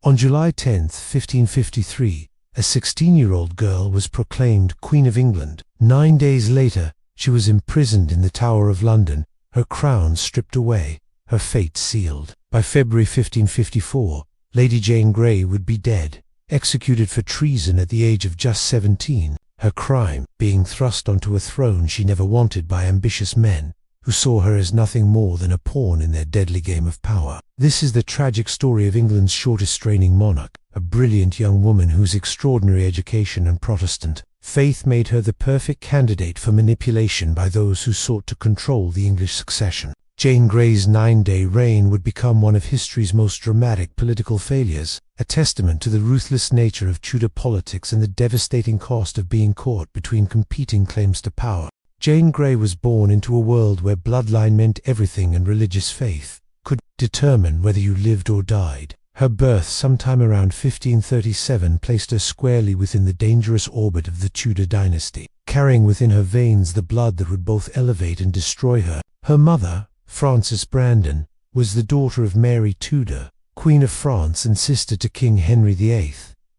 On July 10, 1553, a 16-year-old girl was proclaimed Queen of England. 9 days later, she was imprisoned in the Tower of London, her crown stripped away, her fate sealed. By February 1554, Lady Jane Grey would be dead, executed for treason at the age of just 17, her crime being thrust onto a throne she never wanted by ambitious men, who saw her as nothing more than a pawn in their deadly game of power. This is the tragic story of England's shortest reigning monarch, a brilliant young woman whose extraordinary education and Protestant faith made her the perfect candidate for manipulation by those who sought to control the English succession. Jane Grey's 9-day reign would become one of history's most dramatic political failures, a testament to the ruthless nature of Tudor politics and the devastating cost of being caught between competing claims to power. Jane Grey was born into a world where bloodline meant everything and religious faith could determine whether you lived or died. Her birth sometime around 1537 placed her squarely within the dangerous orbit of the Tudor dynasty, carrying within her veins the blood that would both elevate and destroy her. Her mother, Frances Brandon, was the daughter of Mary Tudor, Queen of France and sister to King Henry VIII.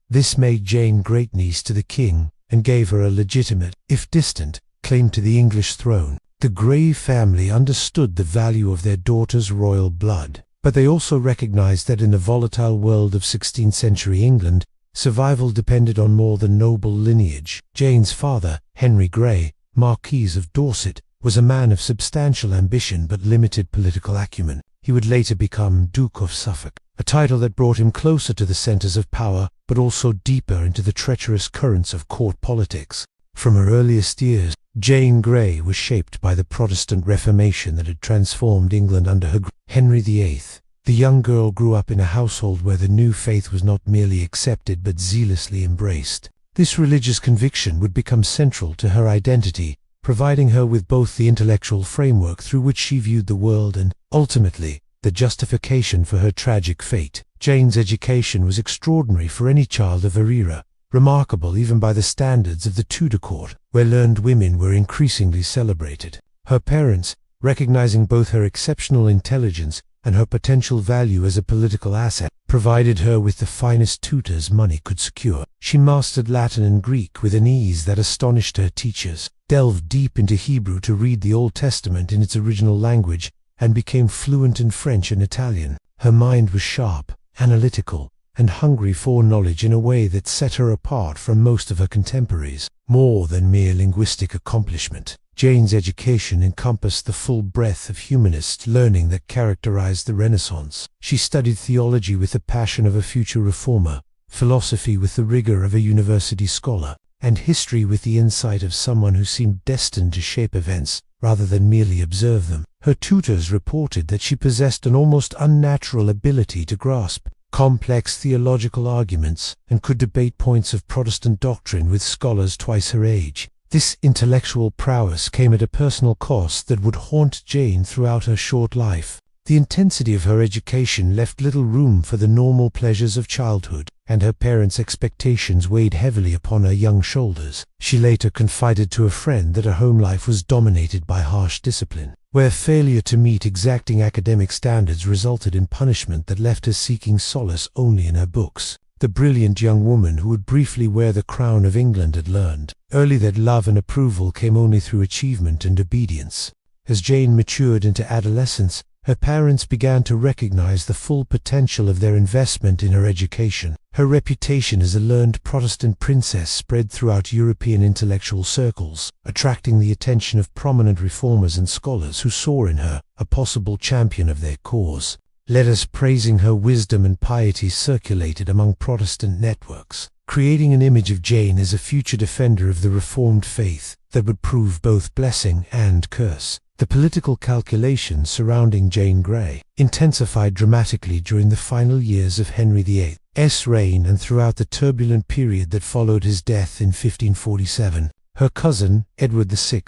This made Jane great-niece to the king and gave her a legitimate, if distant, claim to the English throne. The Grey family understood the value of their daughter's royal blood, but they also recognized that in the volatile world of 16th century England, survival depended on more than noble lineage. Jane's father, Henry Grey, Marquis of Dorset, was a man of substantial ambition but limited political acumen. He would later become Duke of Suffolk, a title that brought him closer to the centers of power but also deeper into the treacherous currents of court politics. From her earliest years, Jane Grey was shaped by the Protestant Reformation that had transformed England under her Henry VIII. The young girl grew up in a household where the new faith was not merely accepted but zealously embraced. This religious conviction would become central to her identity, providing her with both the intellectual framework through which she viewed the world and, ultimately, the justification for her tragic fate. Jane's education was extraordinary for any child of her era, remarkable even by the standards of the Tudor court, where learned women were increasingly celebrated. Her parents, recognizing both her exceptional intelligence and her potential value as a political asset, provided her with the finest tutors money could secure. She mastered Latin and Greek with an ease that astonished her teachers, delved deep into Hebrew to read the Old Testament in its original language, and became fluent in French and Italian. Her mind was sharp, analytical, and hungry for knowledge in a way that set her apart from most of her contemporaries. More than mere linguistic accomplishment, Jane's education encompassed the full breadth of humanist learning that characterized the Renaissance. She studied theology with the passion of a future reformer, philosophy with the rigor of a university scholar, and history with the insight of someone who seemed destined to shape events rather than merely observe them. Her tutors reported that she possessed an almost unnatural ability to grasp complex theological arguments and could debate points of Protestant doctrine with scholars twice her age. This intellectual prowess came at a personal cost that would haunt Jane throughout her short life. The intensity of her education left little room for the normal pleasures of childhood, and her parents' expectations weighed heavily upon her young shoulders. She later confided to a friend that her home life was dominated by harsh discipline, where failure to meet exacting academic standards resulted in punishment that left her seeking solace only in her books. The brilliant young woman who would briefly wear the crown of England had learned early that love and approval came only through achievement and obedience. As Jane matured into adolescence, her parents began to recognize the full potential of their investment in her education. Her reputation as a learned Protestant princess spread throughout European intellectual circles, attracting the attention of prominent reformers and scholars who saw in her a possible champion of their cause. Letters praising her wisdom and piety circulated among Protestant networks, creating an image of Jane as a future defender of the Reformed faith that would prove both blessing and curse. The political calculations surrounding Jane Grey intensified dramatically during the final years of Henry VIII's reign and throughout the turbulent period that followed his death in 1547. Her cousin, Edward VI,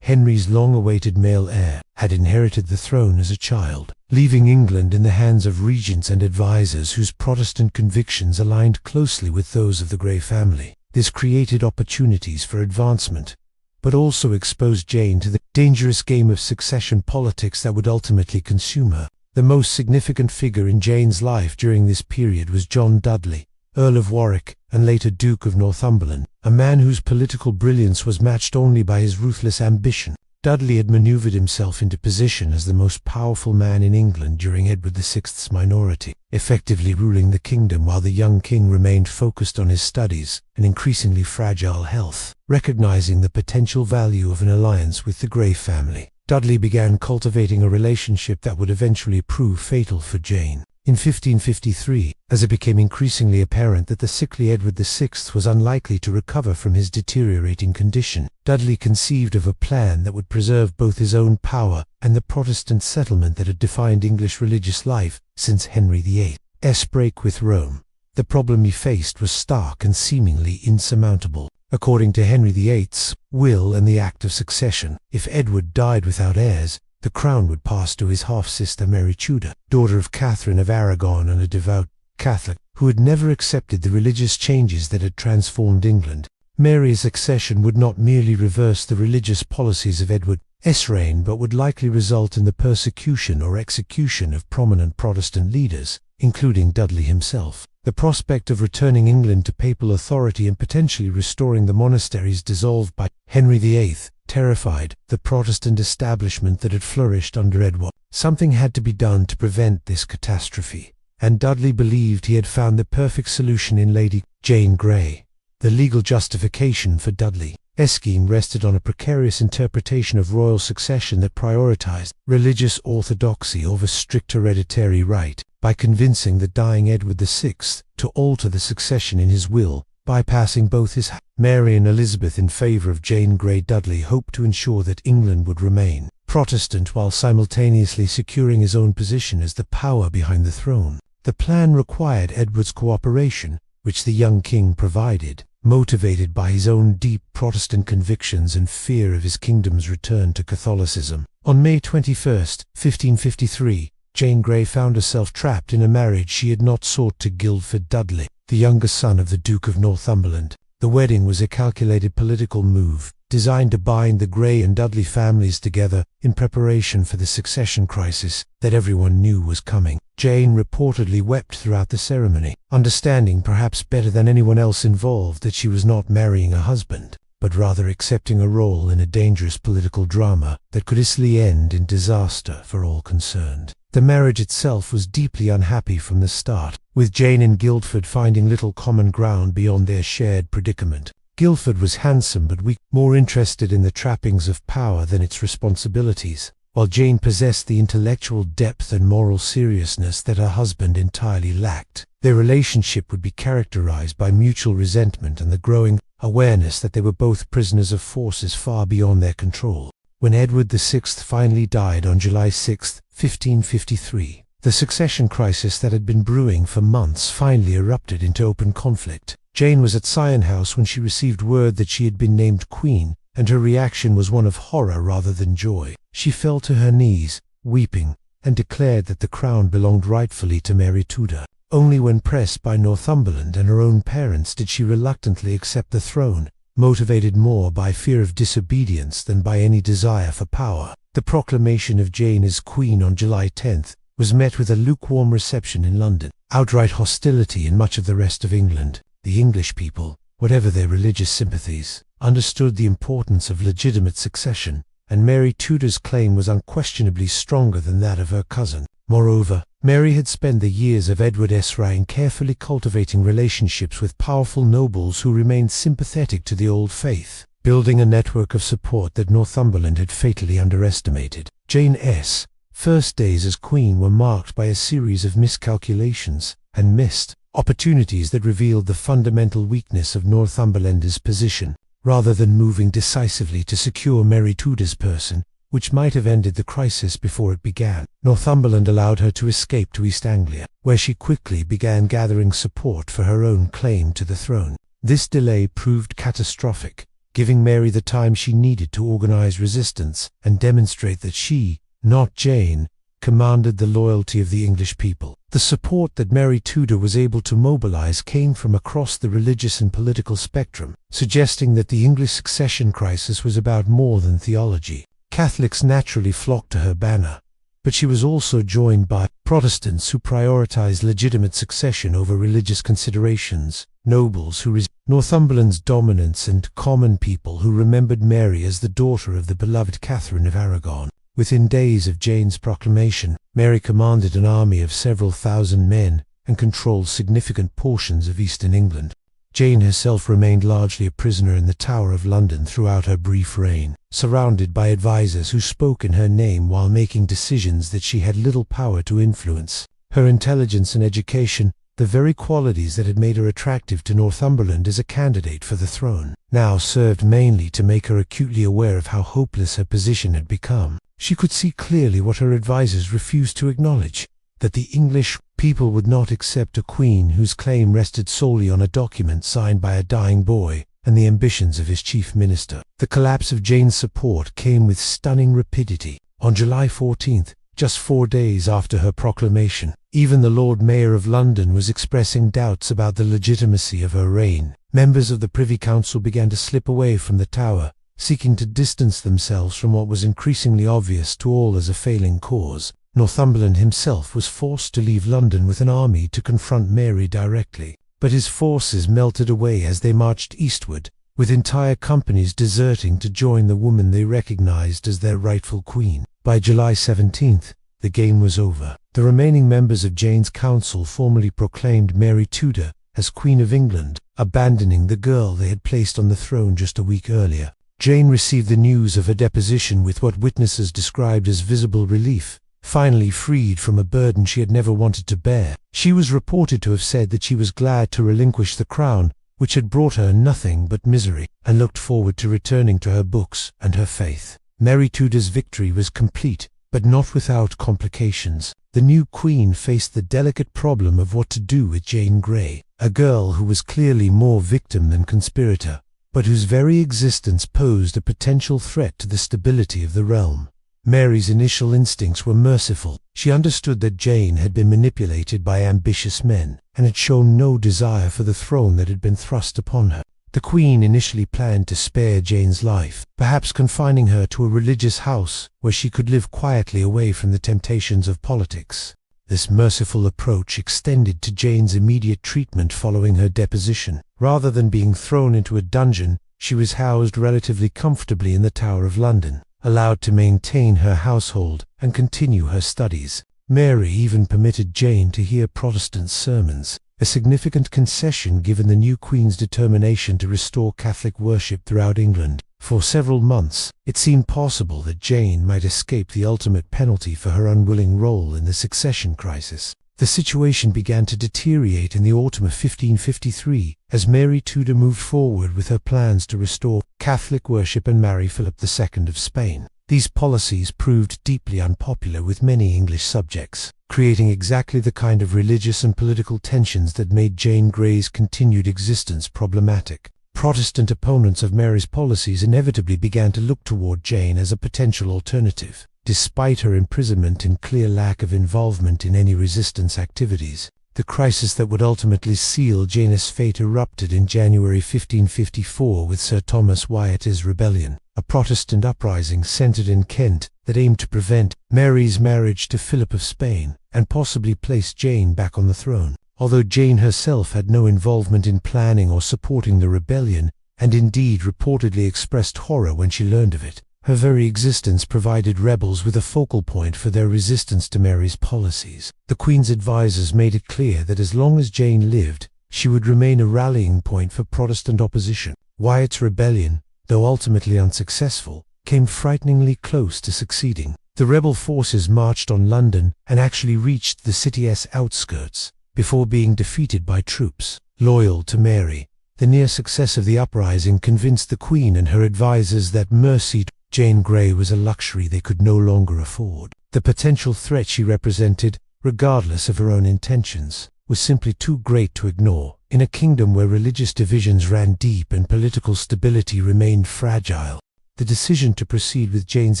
Henry's long-awaited male heir, had inherited the throne as a child, leaving England in the hands of regents and advisors whose Protestant convictions aligned closely with those of the Grey family. This created opportunities for advancement, but also exposed Jane to the dangerous game of succession politics that would ultimately consume her. The most significant figure in Jane's life during this period was John Dudley, Earl of Warwick and later Duke of Northumberland, a man whose political brilliance was matched only by his ruthless ambition. Dudley had maneuvered himself into position as the most powerful man in England during Edward VI's minority, effectively ruling the kingdom while the young king remained focused on his studies and increasingly fragile health. Recognizing the potential value of an alliance with the Grey family, Dudley began cultivating a relationship that would eventually prove fatal for Jane. In 1553, as it became increasingly apparent that the sickly Edward VI was unlikely to recover from his deteriorating condition, Dudley conceived of a plan that would preserve both his own power and the Protestant settlement that had defined English religious life since Henry VIII's break with Rome. The problem he faced was stark and seemingly insurmountable. According to Henry VIII's will and the Act of Succession, if Edward died without heirs, the crown would pass to his half-sister Mary Tudor, daughter of Catherine of Aragon and a devout Catholic, who had never accepted the religious changes that had transformed England. Mary's accession would not merely reverse the religious policies of Edward's reign, but would likely result in the persecution or execution of prominent Protestant leaders, including Dudley himself. The prospect of returning England to papal authority and potentially restoring the monasteries dissolved by Henry VIII terrified the Protestant establishment that had flourished under Edward. Something had to be done to prevent this catastrophe, and Dudley believed he had found the perfect solution in Lady Jane Grey. The legal justification for Dudley's scheme rested on a precarious interpretation of royal succession that prioritized religious orthodoxy over strict hereditary right. By convincing the dying Edward VI to alter the succession in his will, bypassing both his Mary and Elizabeth in favor of Jane Grey, Dudley hoped to ensure that England would remain Protestant while simultaneously securing his own position as the power behind the throne. The plan required Edward's cooperation, which the young king provided, motivated by his own deep Protestant convictions and fear of his kingdom's return to Catholicism. On May 21, 1553, Jane Grey found herself trapped in a marriage she had not sought to Guildford Dudley, the younger son of the Duke of Northumberland. The wedding was a calculated political move, designed to bind the Grey and Dudley families together in preparation for the succession crisis that everyone knew was coming. Jane reportedly wept throughout the ceremony, understanding perhaps better than anyone else involved that she was not marrying a husband, but rather accepting a role in a dangerous political drama that could easily end in disaster for all concerned. The marriage itself was deeply unhappy from the start, with Jane and Guildford finding little common ground beyond their shared predicament. Guildford was handsome but weak, more interested in the trappings of power than its responsibilities, while Jane possessed the intellectual depth and moral seriousness that her husband entirely lacked. Their relationship would be characterized by mutual resentment and the growing awareness that they were both prisoners of forces far beyond their control. When Edward VI finally died on July 6, 1553, the succession crisis that had been brewing for months finally erupted into open conflict. Jane was at Sion House when she received word that she had been named Queen, and her reaction was one of horror rather than joy. She fell to her knees, weeping, and declared that the crown belonged rightfully to Mary Tudor. Only when pressed by Northumberland and her own parents did she reluctantly accept the throne, motivated more by fear of disobedience than by any desire for power. The proclamation of Jane as Queen on July 10 was met with a lukewarm reception in London, outright hostility in much of the rest of England. The English people, whatever their religious sympathies, understood the importance of legitimate succession, and Mary Tudor's claim was unquestionably stronger than that of her cousin. Moreover, Mary had spent the years of Edward's reign carefully cultivating relationships with powerful nobles who remained sympathetic to the old faith, building a network of support that Northumberland had fatally underestimated. Jane's first days as queen were marked by a series of miscalculations and missed opportunities that revealed the fundamental weakness of Northumberland's position. Rather than moving decisively to secure Mary Tudor's person, which might have ended the crisis before it began, Northumberland allowed her to escape to East Anglia, where she quickly began gathering support for her own claim to the throne. This delay proved catastrophic, giving Mary the time she needed to organize resistance and demonstrate that she, not Jane, commanded the loyalty of the English people. The support that Mary Tudor was able to mobilize came from across the religious and political spectrum, suggesting that the English succession crisis was about more than theology. Catholics naturally flocked to her banner, but she was also joined by Protestants who prioritized legitimate succession over religious considerations, nobles who resisted Northumberland's dominance, and common people who remembered Mary as the daughter of the beloved Catherine of Aragon. Within days of Jane's proclamation, Mary commanded an army of several thousand men and controlled significant portions of eastern England. Jane herself remained largely a prisoner in the Tower of London throughout her brief reign, surrounded by advisers who spoke in her name while making decisions that she had little power to influence. Her intelligence and education, the very qualities that had made her attractive to Northumberland as a candidate for the throne, now served mainly to make her acutely aware of how hopeless her position had become. She could see clearly what her advisers refused to acknowledge, that the English people would not accept a queen whose claim rested solely on a document signed by a dying boy and the ambitions of his chief minister. The collapse of Jane's support came with stunning rapidity. On July 14th, just 4 days after her proclamation, even the Lord Mayor of London was expressing doubts about the legitimacy of her reign. Members of the Privy Council began to slip away from the Tower, seeking to distance themselves from what was increasingly obvious to all as a failing cause. Northumberland himself was forced to leave London with an army to confront Mary directly, but his forces melted away as they marched eastward, with entire companies deserting to join the woman they recognized as their rightful queen. By July 17th, the game was over. The remaining members of Jane's council formally proclaimed Mary Tudor as Queen of England, abandoning the girl they had placed on the throne just a week earlier. Jane received the news of her deposition with what witnesses described as visible relief. Finally freed from a burden she had never wanted to bear, she was reported to have said that she was glad to relinquish the crown, which had brought her nothing but misery, and looked forward to returning to her books and her faith. Mary Tudor's victory was complete, but not without complications. The new queen faced the delicate problem of what to do with Jane Grey, a girl who was clearly more victim than conspirator, but whose very existence posed a potential threat to the stability of the realm. Mary's initial instincts were merciful. She understood that Jane had been manipulated by ambitious men, and had shown no desire for the throne that had been thrust upon her. The Queen initially planned to spare Jane's life, perhaps confining her to a religious house where she could live quietly away from the temptations of politics. This merciful approach extended to Jane's immediate treatment following her deposition. Rather than being thrown into a dungeon, she was housed relatively comfortably in the Tower of London, allowed to maintain her household and continue her studies. Mary even permitted Jane to hear Protestant sermons, a significant concession given the new Queen's determination to restore Catholic worship throughout England. For several months, it seemed possible that Jane might escape the ultimate penalty for her unwilling role in the succession crisis. The situation began to deteriorate in the autumn of 1553, as Mary Tudor moved forward with her plans to restore Catholic worship and marry Philip II of Spain. These policies proved deeply unpopular with many English subjects, creating exactly the kind of religious and political tensions that made Jane Grey's continued existence problematic. Protestant opponents of Mary's policies inevitably began to look toward Jane as a potential alternative. Despite her imprisonment and clear lack of involvement in any resistance activities, the crisis that would ultimately seal Jane's fate erupted in January 1554 with Sir Thomas Wyatt's rebellion, a Protestant uprising centered in Kent that aimed to prevent Mary's marriage to Philip of Spain and possibly place Jane back on the throne. Although Jane herself had no involvement in planning or supporting the rebellion, and indeed reportedly expressed horror when she learned of it, her very existence provided rebels with a focal point for their resistance to Mary's policies. The Queen's advisers made it clear that as long as Jane lived, she would remain a rallying point for Protestant opposition. Wyatt's rebellion, though ultimately unsuccessful, came frighteningly close to succeeding. The rebel forces marched on London and actually reached the city's outskirts, before being defeated by troops loyal to Mary. The near success of the uprising convinced the Queen and her advisers that mercy to Jane Grey was a luxury they could no longer afford. The potential threat she represented, regardless of her own intentions, was simply too great to ignore. In a kingdom where religious divisions ran deep and political stability remained fragile, the decision to proceed with Jane's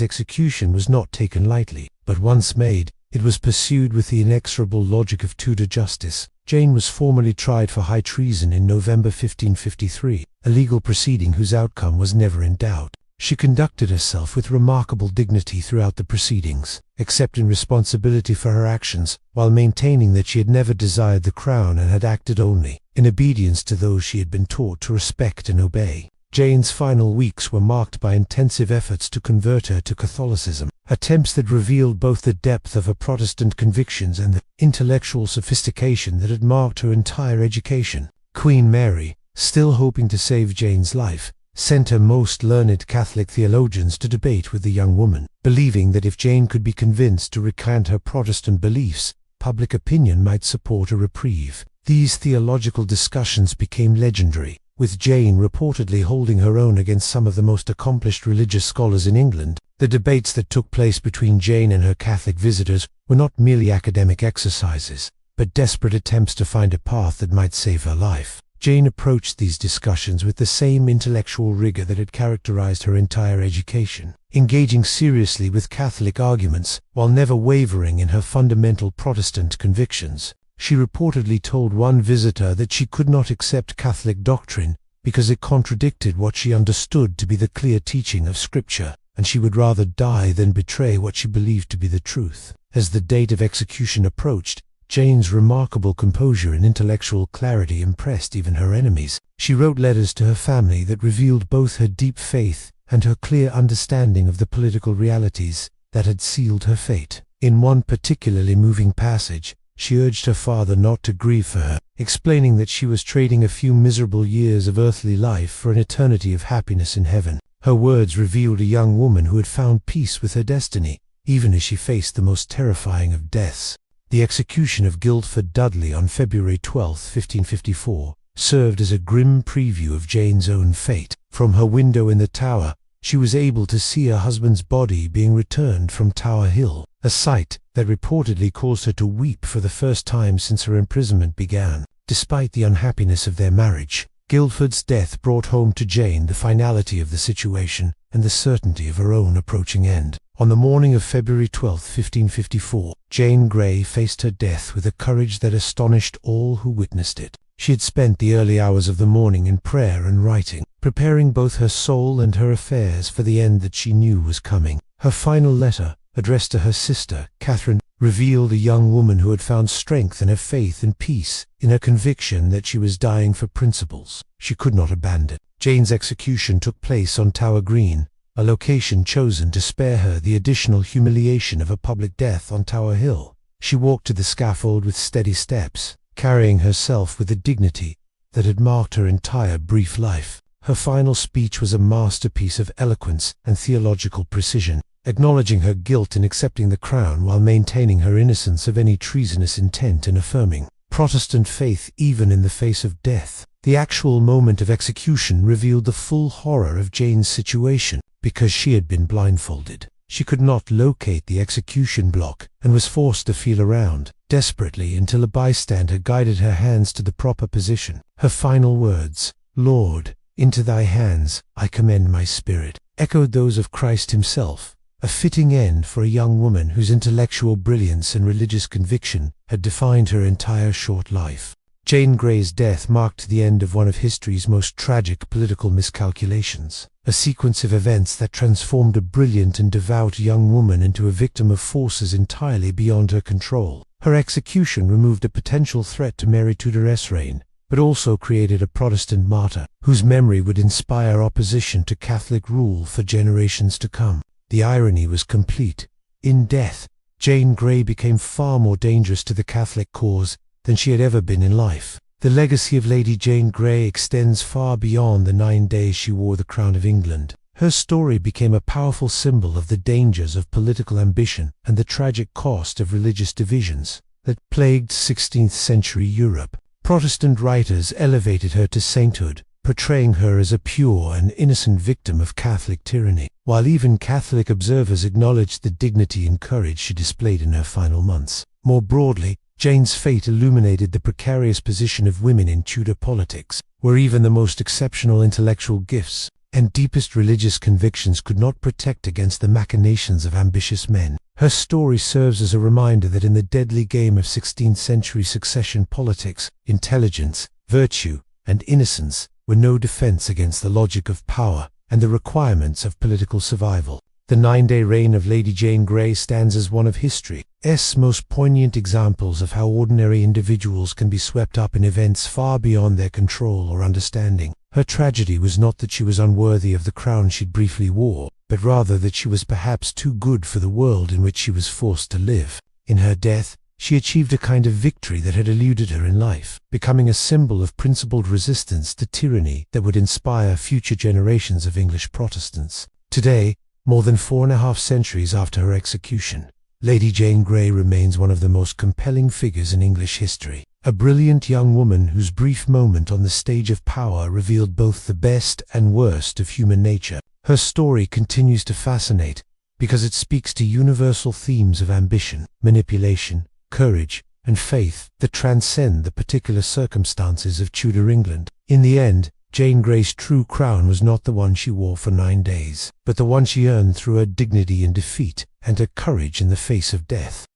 execution was not taken lightly, but once made, it was pursued with the inexorable logic of Tudor justice. Jane was formally tried for high treason in November 1553, a legal proceeding whose outcome was never in doubt. She conducted herself with remarkable dignity throughout the proceedings, accepting responsibility for her actions, while maintaining that she had never desired the crown and had acted only in obedience to those she had been taught to respect and obey. Jane's final weeks were marked by intensive efforts to convert her to Catholicism, attempts that revealed both the depth of her Protestant convictions and the intellectual sophistication that had marked her entire education. Queen Mary, still hoping to save Jane's life, sent her most learned Catholic theologians to debate with the young woman, believing that if Jane could be convinced to recant her Protestant beliefs, public opinion might support a reprieve. These theological discussions became legendary, with Jane reportedly holding her own against some of the most accomplished religious scholars in England. The debates that took place between Jane and her Catholic visitors were not merely academic exercises, but desperate attempts to find a path that might save her life. Jane approached these discussions with the same intellectual rigor that had characterized her entire education, engaging seriously with Catholic arguments while never wavering in her fundamental Protestant convictions. She reportedly told one visitor that she could not accept Catholic doctrine because it contradicted what she understood to be the clear teaching of Scripture, and she would rather die than betray what she believed to be the truth. As the date of execution approached, Jane's remarkable composure and intellectual clarity impressed even her enemies. She wrote letters to her family that revealed both her deep faith and her clear understanding of the political realities that had sealed her fate. In one particularly moving passage, she urged her father not to grieve for her, explaining that she was trading a few miserable years of earthly life for an eternity of happiness in heaven. Her words revealed a young woman who had found peace with her destiny, even as she faced the most terrifying of deaths. The execution of Guildford Dudley on February 12, 1554, served as a grim preview of Jane's own fate. From her window in the tower, she was able to see her husband's body being returned from Tower Hill, a sight that reportedly caused her to weep for the first time since her imprisonment began. Despite the unhappiness of their marriage, Guildford's death brought home to Jane the finality of the situation and the certainty of her own approaching end. On the morning of February 12, 1554, Jane Grey faced her death with a courage that astonished all who witnessed it. She had spent the early hours of the morning in prayer and writing, preparing both her soul and her affairs for the end that she knew was coming. Her final letter, addressed to her sister, Catherine, revealed a young woman who had found strength in her faith and peace in her conviction that she was dying for principles she could not abandon. Jane's execution took place on Tower Green, a location chosen to spare her the additional humiliation of a public death on Tower Hill. She walked to the scaffold with steady steps, carrying herself with the dignity that had marked her entire brief life. Her final speech was a masterpiece of eloquence and theological precision, acknowledging her guilt in accepting the crown while maintaining her innocence of any treasonous intent and affirming Protestant faith even in the face of death. The actual moment of execution revealed the full horror of Jane's situation. Because she had been blindfolded, she could not locate the execution block and was forced to feel around desperately until a bystander guided her hands to the proper position. Her final words, "Lord, into thy hands I commend my spirit," echoed those of Christ himself, a fitting end for a young woman whose intellectual brilliance and religious conviction had defined her entire short life. Jane Grey's death marked the end of one of history's most tragic political miscalculations, a sequence of events that transformed a brilliant and devout young woman into a victim of forces entirely beyond her control. Her execution removed a potential threat to Mary Tudor's reign, but also created a Protestant martyr whose memory would inspire opposition to Catholic rule for generations to come. The irony was complete. In death, Jane Grey became far more dangerous to the Catholic cause than she had ever been in life. The legacy of Lady Jane Grey extends far beyond the 9 days she wore the crown of England. Her story became a powerful symbol of the dangers of political ambition and the tragic cost of religious divisions that plagued 16th century Europe. Protestant writers elevated her to sainthood, portraying her as a pure and innocent victim of Catholic tyranny, while even Catholic observers acknowledged the dignity and courage she displayed in her final months. More broadly, Jane's fate illuminated the precarious position of women in Tudor politics, where even the most exceptional intellectual gifts and deepest religious convictions could not protect against the machinations of ambitious men. Her story serves as a reminder that in the deadly game of 16th century succession politics, intelligence, virtue, and innocence were no defense against the logic of power and the requirements of political survival. The 9-day reign of Lady Jane Grey stands as one of history's most poignant examples of how ordinary individuals can be swept up in events far beyond their control or understanding. Her tragedy was not that she was unworthy of the crown she'd briefly wore, but rather that she was perhaps too good for the world in which she was forced to live. In her death, she achieved a kind of victory that had eluded her in life, becoming a symbol of principled resistance to tyranny that would inspire future generations of English Protestants. Today, more than 4.5 centuries after her execution, Lady Jane Grey remains one of the most compelling figures in English history. A brilliant young woman whose brief moment on the stage of power revealed both the best and worst of human nature. Her story continues to fascinate because it speaks to universal themes of ambition, manipulation, courage, and faith that transcend the particular circumstances of Tudor England. In the end, Jane Grey's true crown was not the one she wore for 9 days, but the one she earned through her dignity in defeat and her courage in the face of death.